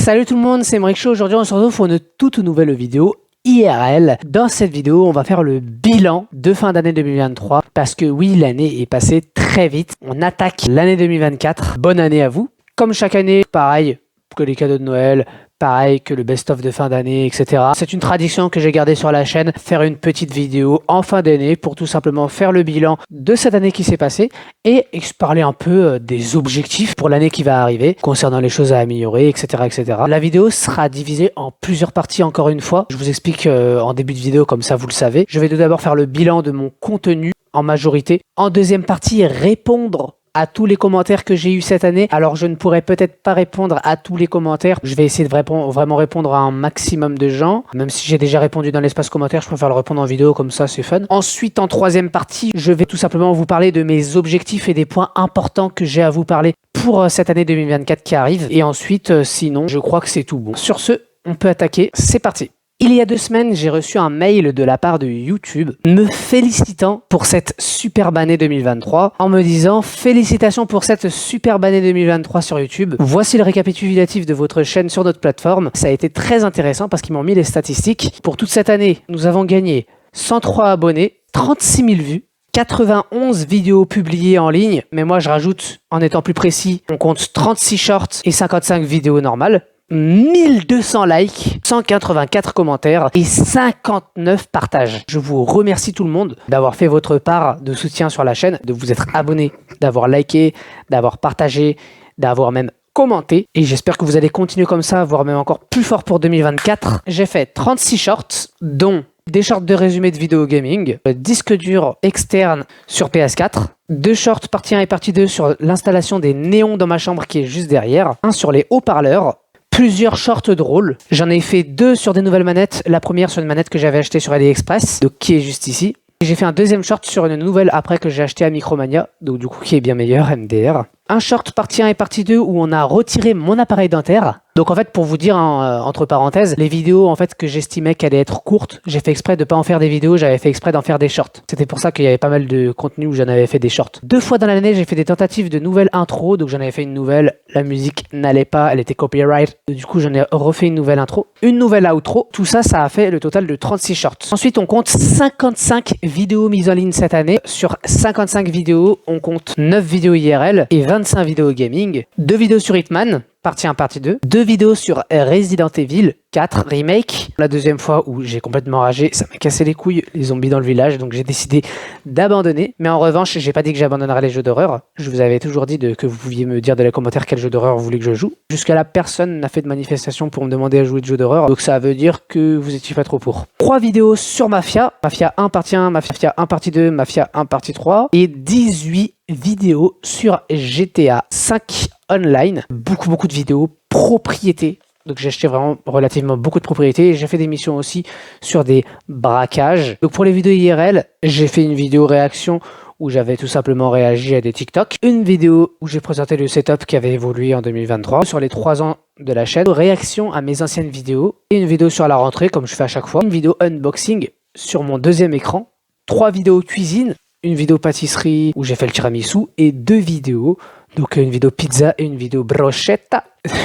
Salut tout le monde, c'est Emeric Show. Aujourd'hui on se retrouve pour une toute nouvelle vidéo IRL. Dans cette vidéo, on va faire le bilan de fin d'année 2023 parce que oui, l'année est passée très vite. On attaque l'année 2024. Bonne année à vous. Comme chaque année, pareil que les cadeaux de Noël, pareil que le best-of de fin d'année, etc. C'est une tradition que j'ai gardée sur la chaîne, faire une petite vidéo en fin d'année pour tout simplement faire le bilan de cette année qui s'est passée et parler un peu des objectifs pour l'année qui va arriver, concernant les choses à améliorer, etc., etc. La vidéo sera divisée en plusieurs parties encore une fois. Je vous explique en début de vidéo, comme ça vous le savez. Je vais tout d'abord faire le bilan de mon contenu en majorité. En deuxième partie, répondre à tous les commentaires que j'ai eu cette année. Alors je ne pourrai peut-être pas répondre à tous les commentaires. Je vais essayer de vraiment répondre à un maximum de gens. Même si j'ai déjà répondu dans l'espace commentaire, je préfère le répondre en vidéo, comme ça c'est fun. Ensuite, en troisième partie, je vais tout simplement vous parler de mes objectifs et des points importants que j'ai à vous parler pour cette année 2024 qui arrive. Et ensuite, sinon, je crois que c'est tout bon. Sur ce, on peut attaquer. C'est parti. Il y a 2 semaines, j'ai reçu un mail de la part de YouTube me félicitant pour cette superbe année 2023 en me disant « Félicitations pour cette superbe année 2023 sur YouTube. Voici le récapitulatif de votre chaîne sur notre plateforme. » Ça a été très intéressant parce qu'ils m'ont mis les statistiques. Pour toute cette année, nous avons gagné 103 abonnés, 36 000 vues, 91 vidéos publiées en ligne. Mais moi, je rajoute, en étant plus précis, on compte 36 shorts et 55 vidéos normales. 1200 likes, 184 commentaires et 59 partages. Je vous remercie tout le monde d'avoir fait votre part de soutien sur la chaîne, de vous être abonné, d'avoir liké, d'avoir partagé, d'avoir même commenté. Et j'espère que vous allez continuer comme ça, voire même encore plus fort pour 2024. J'ai fait 36 shorts, dont des shorts de résumé de vidéo gaming, disque dur externe sur PS4, 2 shorts partie 1 et partie 2 sur l'installation des néons dans ma chambre qui est juste derrière, un sur les haut-parleurs, plusieurs shorts drôles. J'en ai fait 2 sur des nouvelles manettes. La première sur une manette que j'avais achetée sur AliExpress, donc qui est juste ici. Et j'ai fait un deuxième short sur une nouvelle après que j'ai acheté à Micromania, donc du coup qui est bien meilleur, MDR. Un short partie 1 et partie 2 où on a retiré mon appareil dentaire. Donc en fait, pour vous dire entre parenthèses, les vidéos en fait que j'estimais qu'elles allaient être courtes, j'ai fait exprès de pas en faire des vidéos, j'avais fait exprès d'en faire des shorts. C'était pour ça qu'il y avait pas mal de contenu où j'en avais fait des shorts. 2 fois dans l'année, j'ai fait des tentatives de nouvelles intro, donc j'en avais fait une nouvelle, la musique n'allait pas, elle était copyright, du coup j'en ai refait une nouvelle intro, une nouvelle outro. Tout ça, ça a fait le total de 36 shorts. Ensuite, on compte 55 vidéos mises en ligne cette année. Sur 55 vidéos, on compte 9 vidéos IRL et 25 vidéos gaming, 2 vidéos sur Hitman, partie 1, partie 2, 2 vidéos sur Resident Evil 4 Remake. La deuxième fois où j'ai complètement ragé, ça m'a cassé les couilles, les zombies dans le village, donc j'ai décidé d'abandonner. Mais en revanche, j'ai pas dit que j'abandonnerais les jeux d'horreur. Je vous avais toujours dit que vous pouviez me dire dans les commentaires quel jeu d'horreur vous voulez que je joue. Jusqu'à là, personne n'a fait de manifestation pour me demander à jouer de jeux d'horreur, donc ça veut dire que vous étiez pas trop pour. 3 vidéos sur Mafia, Mafia 1 partie 1, Mafia 1 partie 2, Mafia 1 partie 3, et 18 vidéos sur GTA 5 Online. Beaucoup de vidéos, propriété. Donc j'ai acheté vraiment relativement beaucoup de propriétés et j'ai fait des missions aussi sur des braquages. Donc pour les vidéos IRL, j'ai fait une vidéo réaction où j'avais tout simplement réagi à des TikTok. Une vidéo où j'ai présenté le setup qui avait évolué en 2023 sur les 3 ans de la chaîne. Réaction à mes anciennes vidéos. Et une vidéo sur la rentrée comme je fais à chaque fois. Une vidéo unboxing sur mon deuxième écran. 3 vidéos cuisine. Une vidéo pâtisserie où j'ai fait le tiramisu et 2 vidéos. Donc une vidéo pizza et une vidéo brochetta,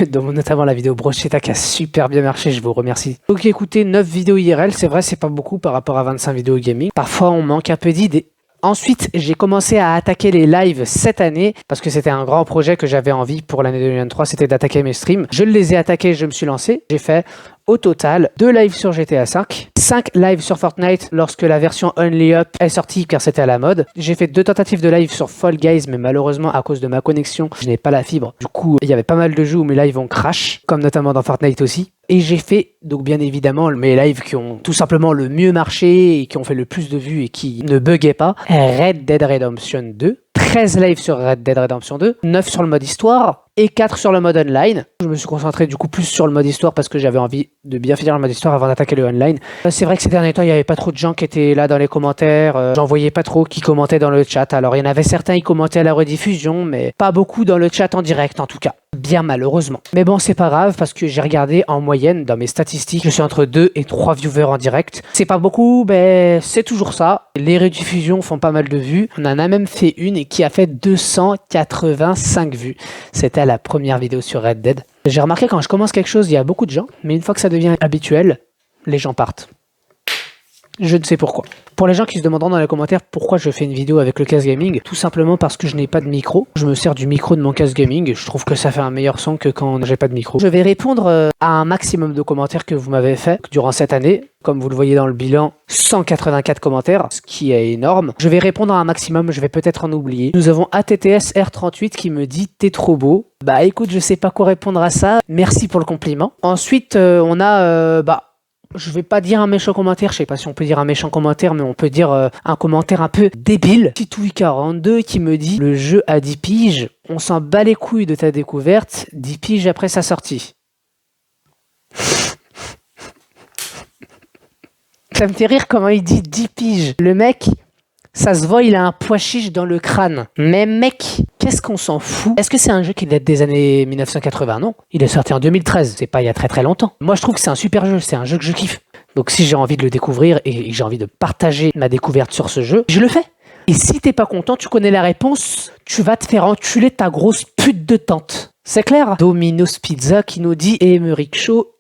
donc notamment la vidéo brochetta qui a super bien marché, je vous remercie. Donc écoutez, 9 vidéos IRL, c'est vrai, c'est pas beaucoup par rapport à 25 vidéos gaming. Parfois on manque un peu d'idées. Ensuite, j'ai commencé à attaquer les lives cette année parce que c'était un grand projet que j'avais envie pour l'année 2023, c'était d'attaquer mes streams. Je les ai attaqués, je me suis lancé. J'ai fait au total 2 lives sur GTA 5, 5 lives sur Fortnite lorsque la version Only Up est sortie car c'était à la mode. J'ai fait 2 tentatives de live sur Fall Guys mais malheureusement à cause de ma connexion, je n'ai pas la fibre. Du coup, il y avait pas mal de jeux où mes lives ont crash, comme notamment dans Fortnite aussi. Et j'ai fait, donc bien évidemment, mes lives qui ont tout simplement le mieux marché et qui ont fait le plus de vues et qui ne buggaient pas. Red Dead Redemption 2, 13 lives sur Red Dead Redemption 2, 9 sur le mode histoire et 4 sur le mode online. Je me suis concentré du coup plus sur le mode histoire parce que j'avais envie de bien finir le mode histoire avant d'attaquer le online. c'est vrai que ces derniers temps, il n'y avait pas trop de gens qui étaient là dans les commentaires. J'en voyais pas trop qui commentaient dans le chat. Alors, il y en avait certains qui commentaient à la rediffusion, mais pas beaucoup dans le chat en direct, en tout cas. Bien malheureusement. Mais bon, c'est pas grave parce que j'ai regardé en moyenne dans mes statistiques, je suis entre 2 et 3 viewers en direct. C'est pas beaucoup, mais c'est toujours ça. Les rediffusions font pas mal de vues. On en a même fait une et qui a fait 285 vues. C'était la première vidéo sur Red Dead. J'ai remarqué quand je commence quelque chose, il y a beaucoup de gens, mais une fois que ça devient habituel, les gens partent. Je ne sais pourquoi. Pour les gens qui se demanderont dans les commentaires pourquoi je fais une vidéo avec le casque gaming, tout simplement parce que je n'ai pas de micro. Je me sers du micro de mon casque gaming et je trouve que ça fait un meilleur son que quand j'ai pas de micro. Je vais répondre à un maximum de commentaires que vous m'avez fait durant cette année. Comme vous le voyez dans le bilan, 184 commentaires, ce qui est énorme. Je vais répondre à un maximum, je vais peut-être en oublier. Nous avons ATTS R38 qui me dit « T'es trop beau ». Bah écoute, je sais pas quoi répondre à ça. Merci pour le compliment. Ensuite, on a... je vais pas dire un méchant commentaire, je sais pas si on peut dire un méchant commentaire, mais on peut dire un commentaire un peu débile. Titoui42 qui me dit « Le jeu a 10 piges, on s'en bat les couilles de ta découverte, 10 piges après sa sortie. » Ça me fait rire comment il dit 10 piges. Le mec, ça se voit, il a un pois chiche dans le crâne. Mais mec, qu'est-ce qu'on s'en fout? Est-ce que c'est un jeu qui date des années 1980? Non, il est sorti en 2013, c'est pas il y a très très longtemps. Moi je trouve que c'est un super jeu, c'est un jeu que je kiffe. Donc si j'ai envie de le découvrir et que j'ai envie de partager ma découverte sur ce jeu, je le fais. Et si t'es pas content, tu connais la réponse, tu vas te faire enculer ta grosse pute de tante. C'est clair? Domino's Pizza qui nous dit « Émeric Chaud,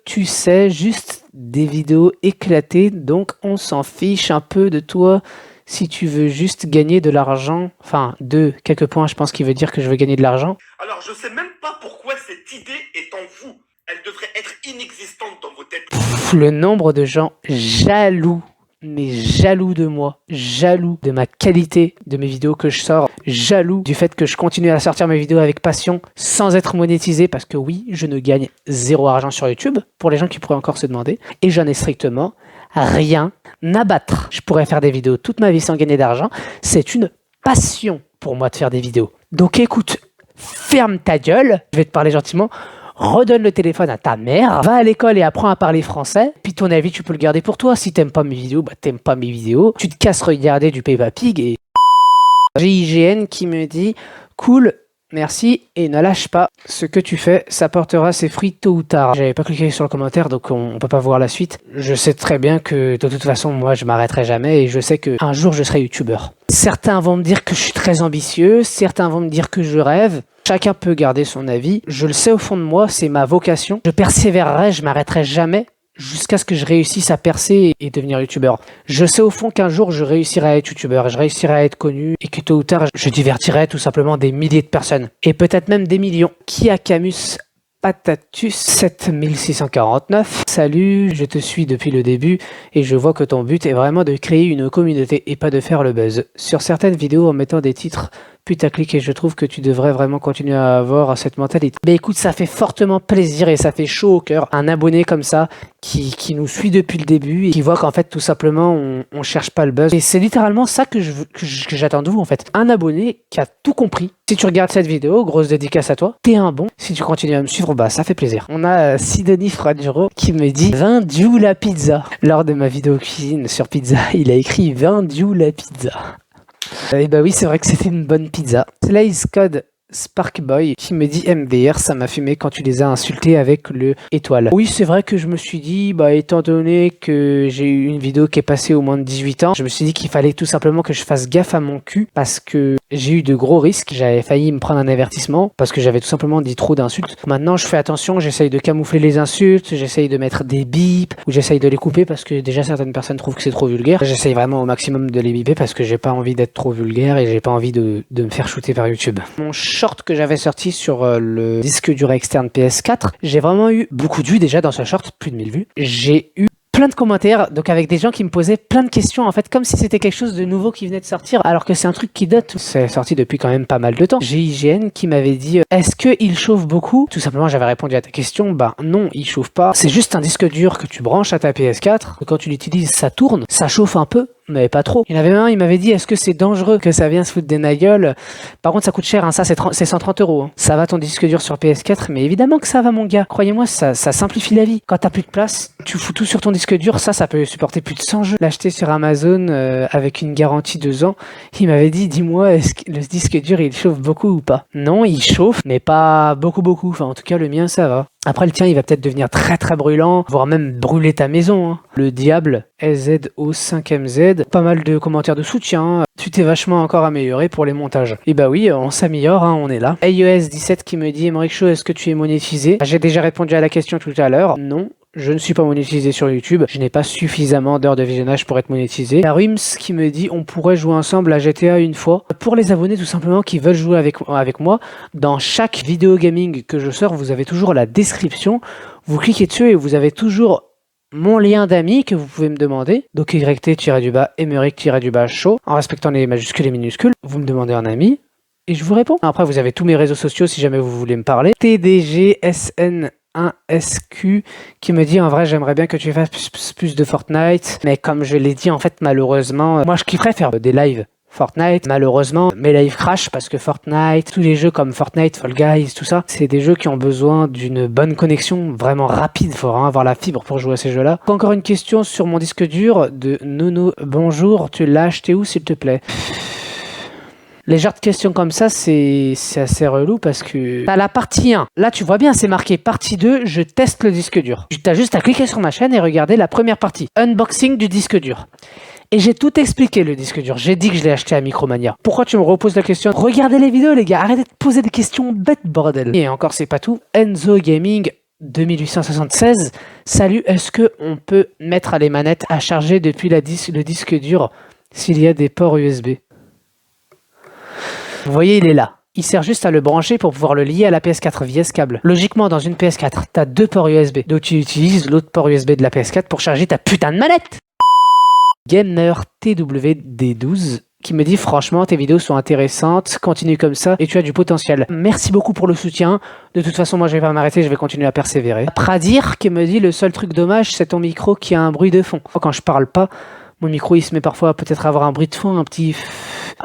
tu sais, juste des vidéos éclatées, donc on s'en fiche un peu de toi. Si tu veux juste gagner de l'argent, enfin, de quelques points, je pense qu'il veut dire que je veux gagner de l'argent. » Alors, je sais même pas pourquoi cette idée est en vous. Elle devrait être inexistante dans vos têtes. Le nombre de gens jaloux, mais jaloux de moi, jaloux de ma qualité de mes vidéos que je sors, jaloux du fait que je continue à sortir mes vidéos avec passion sans être monétisé parce que oui, je ne gagne zéro argent sur YouTube, pour les gens qui pourraient encore se demander, et j'en ai strictement rien à battre. Je pourrais faire des vidéos toute ma vie sans gagner d'argent, c'est une passion pour moi de faire des vidéos. Donc écoute, ferme ta gueule, je vais te parler gentiment. Redonne le téléphone à ta mère, va à l'école et apprends à parler français, puis ton avis tu peux le garder pour toi. Si t'aimes pas mes vidéos, bah t'aimes pas mes vidéos, tu te casses regarder du Peppa Pig et... GIGN qui me dit « Cool, merci et ne lâche pas, ce que tu fais, ça portera ses fruits tôt ou tard. » J'avais pas cliqué sur le commentaire donc on peut pas voir la suite. Je sais très bien que de toute façon moi je m'arrêterai jamais et je sais qu'un jour je serai youtubeur. Certains vont me dire que je suis très ambitieux, certains vont me dire que je rêve. Chacun peut garder son avis. Je le sais au fond de moi, c'est ma vocation. Je persévérerai, je m'arrêterai jamais jusqu'à ce que je réussisse à percer et devenir youtubeur. Je sais au fond qu'un jour je réussirai à être youtubeur, je réussirai à être connu et que tôt ou tard je divertirai tout simplement des milliers de personnes. Et peut-être même des millions. Qui a Camus Patatus 7649. Salut, je te suis depuis le début et je vois que ton but est vraiment de créer une communauté et pas de faire le buzz. Sur certaines vidéos en mettant des titres putaclic et je trouve que tu devrais vraiment continuer à avoir cette mentalité. Mais écoute, ça fait fortement plaisir et ça fait chaud au cœur. Un abonné comme ça qui nous suit depuis le début et qui voit qu'en fait tout simplement on cherche pas le buzz. Et c'est littéralement ça que j'attends de vous en fait. Un abonné qui a tout compris. Si tu regardes cette vidéo, grosse dédicace à toi, t'es un bon. Si tu continues à me suivre, bah ça fait plaisir. On a Sidonie Fragero qui me dit 20 joues la pizza. Lors de ma vidéo cuisine sur pizza, il a écrit 20 joues la pizza. Et bah oui, c'est vrai que c'était une bonne pizza. Slays Code Sparkboy qui me dit MDR, ça m'a fumé quand tu les as insultés avec le étoile. Oui, c'est vrai que je me suis dit, bah étant donné que j'ai eu une vidéo qui est passée au moins de 18 ans, je me suis dit qu'il fallait tout simplement que je fasse gaffe à mon cul parce que j'ai eu de gros risques. J'avais failli me prendre un avertissement parce que j'avais tout simplement dit trop d'insultes. Maintenant, je fais attention, j'essaye de camoufler les insultes, j'essaye de mettre des bips ou j'essaye de les couper parce que déjà certaines personnes trouvent que c'est trop vulgaire. J'essaye vraiment au maximum de les biper parce que j'ai pas envie d'être trop vulgaire et j'ai pas envie de me faire shooter par YouTube. Mon short que j'avais sorti sur le disque dur externe PS4, j'ai vraiment eu beaucoup de vues déjà dans ce short, plus de 1000 vues. J'ai eu plein de commentaires, donc avec des gens qui me posaient plein de questions, en fait, comme si c'était quelque chose de nouveau qui venait de sortir, alors que c'est un truc qui date. C'est sorti depuis quand même pas mal de temps. J'ai IGN qui m'avait dit est-ce qu'il chauffe beaucoup? Tout simplement, j'avais répondu à ta question, bah non, il chauffe pas. C'est juste un disque dur que tu branches à ta PS4, et quand tu l'utilises, ça tourne, ça chauffe un peu, mais pas trop. Il y en avait un, il m'avait dit, est-ce que c'est dangereux que ça vienne se foutre des gueule? Par contre, ça coûte cher, hein, ça c'est 130 €. Hein. Ça va ton disque dur sur PS4, mais évidemment que ça va, mon gars. Croyez-moi, ça simplifie la vie. Quand t'as plus de place, tu fous tout sur ton disque dur, ça peut supporter plus de 100 jeux. L'acheter sur Amazon avec une garantie 2 ans, il m'avait dit, dis-moi, est-ce que le disque dur il chauffe beaucoup ou pas? Non, il chauffe, mais pas beaucoup. Enfin, en tout cas, le mien, ça va. Après, le tien, il va peut-être devenir très brûlant, voire même brûler ta maison. Hein. Le Diable, SZO5MZ, pas mal de commentaires de soutien. Tu t'es vachement encore amélioré pour les montages. Et bah oui, on s'améliore, hein, on est là. AES17 qui me dit, Emeric Show, est-ce que tu es monétisé? J'ai déjà répondu à la question tout à l'heure. Non. Je ne suis pas monétisé sur YouTube, je n'ai pas suffisamment d'heures de visionnage pour être monétisé. La Rims qui me dit on pourrait jouer ensemble à GTA une fois. Pour les abonnés tout simplement qui veulent jouer avec moi, dans chaque vidéo gaming que je sors, vous avez toujours la description. Vous cliquez dessus et vous avez toujours mon lien d'amis que vous pouvez me demander. Donc YT-Emeric-Show, en respectant les majuscules et minuscules. Vous me demandez un ami et je vous réponds. Après vous avez tous mes réseaux sociaux si jamais vous voulez me parler. TDGSN 1SQ qui me dit en vrai j'aimerais bien que tu fasses plus de Fortnite, mais comme je l'ai dit en fait malheureusement moi je kifferais faire des lives Fortnite, malheureusement mes lives crash parce que Fortnite, tous les jeux comme Fortnite, Fall Guys, tout ça, c'est des jeux qui ont besoin d'une bonne connexion vraiment rapide, faut vraiment avoir la fibre pour jouer à ces jeux-là. Encore une question sur mon disque dur de Nono, bonjour, tu l'as acheté où s'il te plaît? Les genres de questions comme ça, c'est assez relou parce que t'as la partie 1. Là, tu vois bien, c'est marqué partie 2, je teste le disque dur. T'as juste à cliquer sur ma chaîne et regarder la première partie. Unboxing du disque dur. Et j'ai tout expliqué le disque dur. J'ai dit que je l'ai acheté à Micromania. Pourquoi tu me reposes la question? Regardez les vidéos, les gars. Arrêtez de poser des questions bêtes, bordel. Et encore, c'est pas tout. Enzo Gaming 2876. Salut, est-ce que on peut mettre les manettes à charger depuis le disque dur s'il y a des ports USB? Vous voyez, il est là. Il sert juste à le brancher pour pouvoir le lier à la PS4 via ce câble. Logiquement, dans une PS4, t'as 2 ports USB. Donc tu utilises l'autre port USB de la PS4 pour charger ta putain de manette. Gamer TWD12 qui me dit franchement tes vidéos sont intéressantes, continue comme ça et tu as du potentiel. Merci beaucoup pour le soutien. De toute façon moi je vais pas m'arrêter, je vais continuer à persévérer. Pradir qui me dit le seul truc dommage c'est ton micro qui a un bruit de fond. Quand je parle pas, mon micro il se met parfois à peut-être avoir un bruit de fond, un petit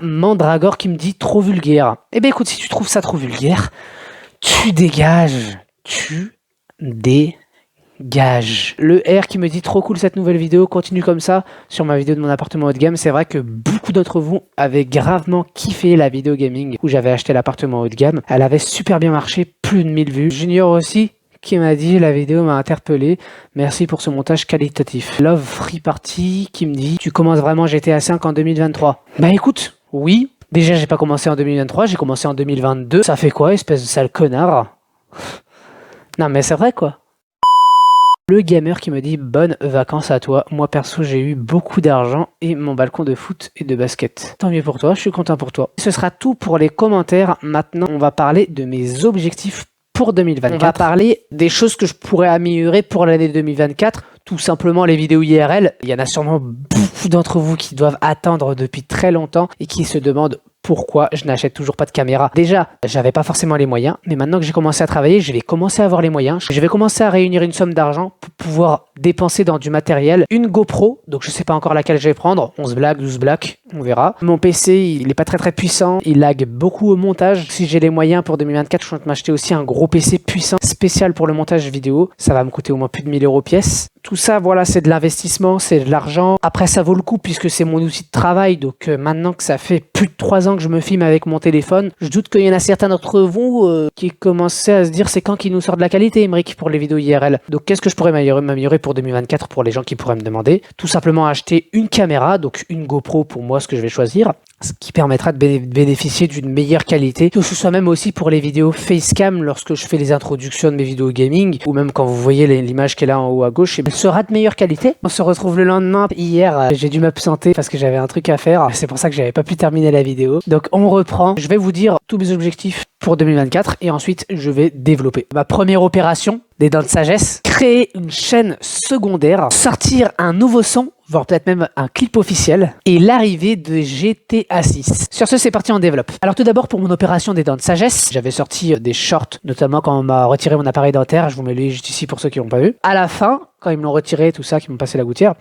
Mandragore qui me dit trop vulgaire. Eh ben écoute, si tu trouves ça trop vulgaire, tu dégages. Tu dégages. Le R qui me dit trop cool cette nouvelle vidéo, continue comme ça sur ma vidéo de mon appartement haut de gamme. C'est vrai que beaucoup d'entre vous avaient gravement kiffé la vidéo gaming où j'avais acheté l'appartement haut de gamme. Elle avait super bien marché, plus de 1000 vues. Junior aussi qui m'a dit la vidéo m'a interpellé, merci pour ce montage qualitatif. Love Free Party qui me dit tu commences vraiment GTA 5 en 2023. Bah écoute, oui, déjà j'ai pas commencé en 2023, j'ai commencé en 2022. Ça fait quoi, espèce de sale connard? Non mais c'est vrai quoi. Le gamer qui me dit bonnes vacances à toi. Moi perso j'ai eu beaucoup d'argent et mon balcon de foot et de basket. Tant mieux pour toi, je suis content pour toi. Ce sera tout pour les commentaires. Maintenant on va parler de mes objectifs pour 2024. On va parler des choses que je pourrais améliorer pour l'année 2024. Tout simplement les vidéos IRL. Il y en a sûrement beaucoup d'entre vous qui doivent attendre depuis très longtemps et qui se demandent pourquoi je n'achète toujours pas de caméra. Déjà, j'avais pas forcément les moyens, mais maintenant que j'ai commencé à travailler, je vais commencer à avoir les moyens. Je vais commencer à réunir une somme d'argent pour pouvoir dépenser dans du matériel. Une GoPro, donc je sais pas encore laquelle je vais prendre, 11 blagues, 12 blagues, on verra. Mon PC, il est pas très puissant, il lag beaucoup au montage. Si j'ai les moyens pour 2024, je compte m'acheter aussi un gros PC puissant, spécial pour le montage vidéo. Ça va me coûter au moins plus de 1000 € pièce. Tout ça, voilà, c'est de l'investissement, c'est de l'argent. Après, ça vaut le coup puisque c'est mon outil de travail. Donc maintenant que ça fait plus de 3 ans que je me filme avec mon téléphone, je doute qu'il y en a certains d'entre vous qui commençaient à se dire c'est quand qu'il nous sort de la qualité, Emeric, pour les vidéos IRL. Donc qu'est-ce que je pourrais m'améliorer pour 2024 pour les gens qui pourraient me demander? Tout simplement acheter une caméra, donc une GoPro pour moi, ce que je vais choisir, ce qui permettra de bénéficier d'une meilleure qualité, que ce soit même aussi pour les vidéos facecam lorsque je fais les introductions de mes vidéos gaming, ou même quand vous voyez l'image qui est là en haut à gauche, elle sera de meilleure qualité. On se retrouve le lendemain. Hier, j'ai dû m'absenter parce que j'avais un truc à faire. C'est pour ça que j'avais pas pu terminer la vidéo. Donc on reprend. Je vais vous dire tous mes objectifs pour 2024 et ensuite je vais développer. Ma première opération, des dents de sagesse, créer une chaîne secondaire, sortir un nouveau son, voire peut-être même un clip officiel, et l'arrivée de GTA 6. Sur ce, c'est parti, on développe. Alors tout d'abord, pour mon opération des dents de sagesse, j'avais sorti des shorts, notamment quand on m'a retiré mon appareil dentaire, je vous mets les juste ici pour ceux qui n'ont pas vu. À la fin, quand ils me l'ont retiré, tout ça, qui m'ont passé la gouttière,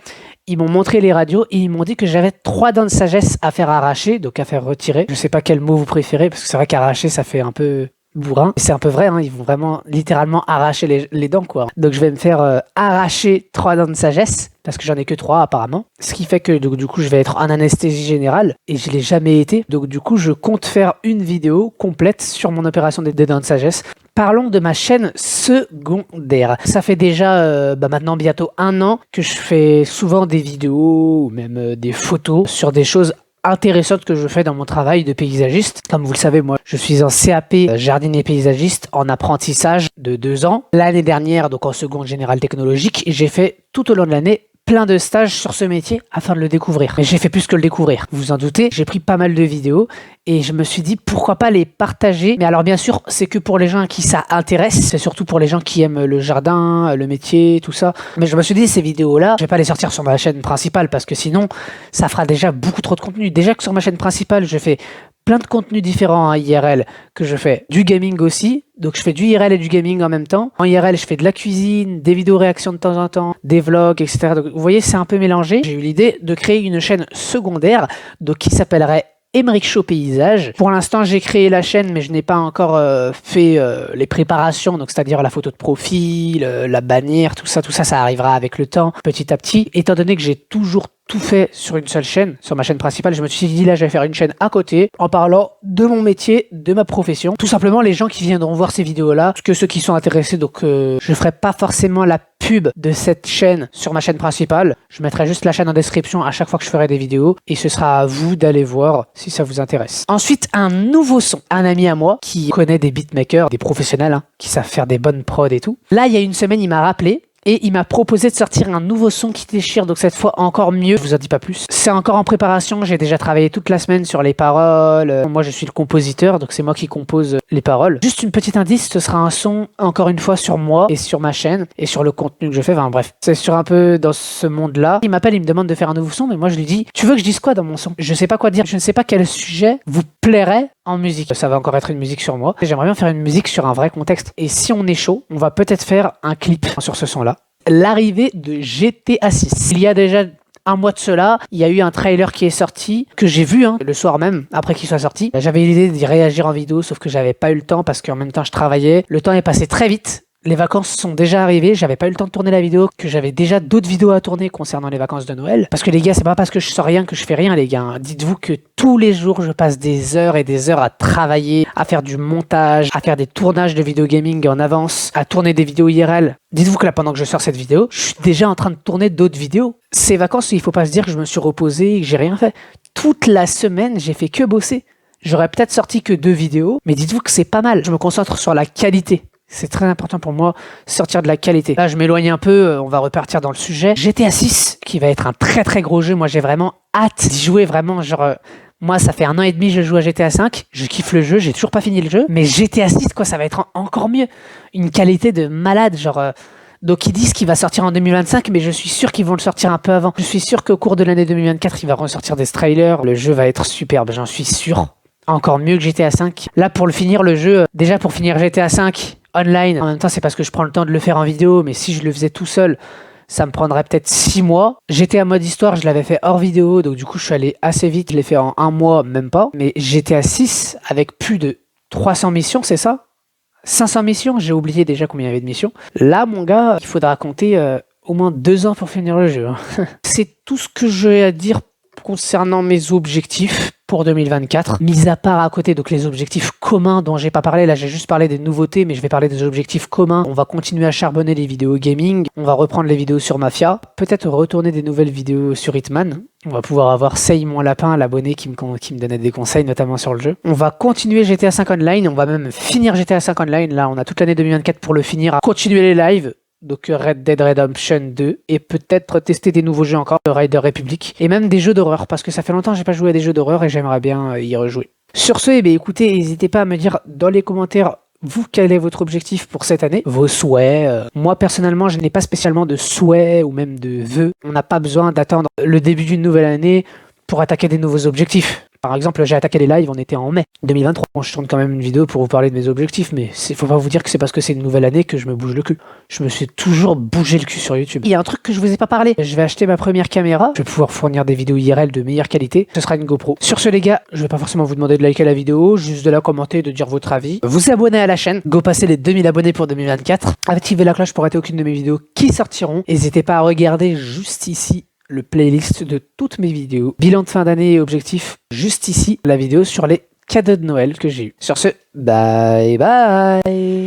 ils m'ont montré les radios et ils m'ont dit que j'avais 3 dents de sagesse à faire arracher, donc à faire retirer. Je sais pas quel mot vous préférez, parce que c'est vrai qu'arracher, ça fait un peu bourrin. C'est un peu vrai, hein, ils vont vraiment littéralement arracher les dents, quoi. Donc je vais me faire arracher 3 dents de sagesse, parce que j'en ai que 3 apparemment. Ce qui fait que donc, du coup je vais être en anesthésie générale, et je l'ai jamais été. Donc du coup je compte faire une vidéo complète sur mon opération des dents de sagesse. Parlons de ma chaîne secondaire. Ça fait déjà maintenant bientôt 1 an que je fais souvent des vidéos ou même des photos sur des choses intéressantes que je fais dans mon travail de paysagiste. Comme vous le savez, moi, je suis en CAP jardinier paysagiste en apprentissage de 2 ans. L'année dernière, donc en seconde générale technologique, j'ai fait tout au long de l'année plein de stages sur ce métier afin de le découvrir. Mais j'ai fait plus que le découvrir. Vous vous en doutez, j'ai pris pas mal de vidéos et je me suis dit pourquoi pas les partager. Mais alors bien sûr, c'est que pour les gens à qui ça intéresse. C'est surtout pour les gens qui aiment le jardin, le métier, tout ça. Mais je me suis dit ces vidéos-là, je vais pas les sortir sur ma chaîne principale parce que sinon, ça fera déjà beaucoup trop de contenu. Déjà que sur ma chaîne principale, je fais plein de contenus différents à IRL, que je fais du gaming aussi, donc je fais du IRL et du gaming en même temps. En IRL, je fais de la cuisine, des vidéos réactions de temps en temps, des vlogs, etc. Donc vous voyez, c'est un peu mélangé. J'ai eu l'idée de créer une chaîne secondaire, donc qui s'appellerait Aymeric Show Paysage. Pour l'instant, j'ai créé la chaîne, mais je n'ai pas encore fait les préparations, donc c'est-à-dire la photo de profil, la bannière, tout ça, ça arrivera avec le temps, petit à petit. Étant donné que j'ai toujours tout fait sur une seule chaîne, sur ma chaîne principale, je me suis dit là je vais faire une chaîne à côté en parlant de mon métier, de ma profession. Tout simplement les gens qui viendront voir ces vidéos là, que ceux qui sont intéressés, donc je ferai pas forcément la pub de cette chaîne sur ma chaîne principale, je mettrai juste la chaîne en description à chaque fois que je ferai des vidéos et ce sera à vous d'aller voir si ça vous intéresse. Ensuite un nouveau son, un ami à moi qui connaît des beatmakers, des professionnels hein, qui savent faire des bonnes prods et tout. Là il y a une semaine il m'a rappelé et il m'a proposé de sortir un nouveau son qui déchire, donc cette fois encore mieux, je vous en dis pas plus. C'est encore en préparation, j'ai déjà travaillé toute la semaine sur les paroles. Moi je suis le compositeur, donc c'est moi qui compose les paroles. Juste une petite indice, ce sera un son encore une fois sur moi et sur ma chaîne et sur le contenu que je fais, enfin bref. C'est sur un peu dans ce monde-là. Il m'appelle, il me demande de faire un nouveau son, mais moi je lui dis, tu veux que je dise quoi dans mon son? Je sais pas quoi dire, je ne sais pas quel sujet vous plairait en musique. Ça va encore être une musique sur moi. J'aimerais bien faire une musique sur un vrai contexte. Et si on est chaud, on va peut-être faire un clip sur ce son-là. L'arrivée de GTA 6. Il y a déjà 1 mois de cela, il y a eu un trailer qui est sorti, que j'ai vu le soir même, après qu'il soit sorti. J'avais l'idée d'y réagir en vidéo, sauf que j'avais pas eu le temps parce qu'en même temps je travaillais. Le temps est passé très vite. Les vacances sont déjà arrivées, j'avais pas eu le temps de tourner la vidéo, que j'avais déjà d'autres vidéos à tourner concernant les vacances de Noël. Parce que les gars, c'est pas parce que je sors rien que je fais rien les gars. Dites-vous que tous les jours, je passe des heures et des heures à travailler, à faire du montage, à faire des tournages de vidéo gaming en avance, à tourner des vidéos IRL. Dites-vous que là, pendant que je sors cette vidéo, je suis déjà en train de tourner d'autres vidéos. Ces vacances, il faut pas se dire que je me suis reposé et que j'ai rien fait. Toute la semaine, j'ai fait que bosser. J'aurais peut-être sorti que 2 vidéos, mais dites-vous que c'est pas mal. Je me concentre sur la qualité. C'est très important pour moi, sortir de la qualité. Là, je m'éloigne un peu, on va repartir dans le sujet. GTA 6, qui va être un très très gros jeu. Moi, j'ai vraiment hâte d'y jouer, vraiment, genre... moi, ça fait 1 an et demi que je joue à GTA 5. Je kiffe le jeu, j'ai toujours pas fini le jeu. Mais GTA 6, quoi, ça va être encore mieux. Une qualité de malade, genre... donc ils disent qu'il va sortir en 2025, mais je suis sûr qu'ils vont le sortir un peu avant. Je suis sûr qu'au cours de l'année 2024, il va ressortir des trailers. Le jeu va être superbe, j'en suis sûr. Encore mieux que GTA 5. Là, pour le finir, le jeu... déjà, pour finir GTA 5... online, en même temps c'est parce que je prends le temps de le faire en vidéo, mais si je le faisais tout seul, ça me prendrait peut-être 6 mois. GTA mode histoire, je l'avais fait hors vidéo, donc du coup je suis allé assez vite, je l'ai fait en 1 mois, même pas. Mais GTA 6, avec plus de 300 missions, c'est ça? 500 missions, j'ai oublié déjà combien il y avait de missions. Là mon gars, il faudra compter au moins 2 ans pour finir le jeu. C'est tout ce que j'ai à dire concernant mes objectifs pour 2024, mis à part à côté donc les objectifs communs dont j'ai pas parlé. Là j'ai juste parlé des nouveautés, mais je vais parler des objectifs communs. On va continuer à charbonner les vidéos gaming, on va reprendre les vidéos sur Mafia, peut-être retourner des nouvelles vidéos sur Hitman. On va pouvoir avoir Say mon lapin, l'abonné qui me donnait des conseils notamment sur le jeu. On va continuer GTA 5 Online, on va même finir GTA 5 Online. Là on a toute l'année 2024 pour le finir, continuer les lives. Donc Red Dead Redemption 2 et peut-être tester des nouveaux jeux encore, Rider Republic et même des jeux d'horreur parce que ça fait longtemps que j'ai pas joué à des jeux d'horreur et j'aimerais bien y rejouer. Sur ce, écoutez, n'hésitez pas à me dire dans les commentaires Vous, quel est votre objectif pour cette année? Vos souhaits? Moi, personnellement, je n'ai pas spécialement de souhaits ou même de vœux. On n'a pas besoin d'attendre le début d'une nouvelle année pour attaquer des nouveaux objectifs. Par exemple, j'ai attaqué les lives, on était en mai 2023. Bon, je tourne quand même une vidéo pour vous parler de mes objectifs, mais faut pas vous dire que c'est parce que c'est une nouvelle année que je me bouge le cul. Je me suis toujours bougé le cul sur YouTube. Il y a un truc que je vous ai pas parlé. Je vais acheter ma première caméra. Je vais pouvoir fournir des vidéos IRL de meilleure qualité. Ce sera une GoPro. Sur ce, les gars, je vais pas forcément vous demander de liker la vidéo, juste de la commenter, de dire votre avis. Vous abonner à la chaîne. Go passer les 2000 abonnés pour 2024. Activez la cloche pour rater aucune de mes vidéos qui sortiront. N'hésitez pas à regarder juste ici le playlist de toutes mes vidéos. Bilan de fin d'année et objectif, juste ici, la vidéo sur les cadeaux de Noël que j'ai eu. Sur ce, bye bye.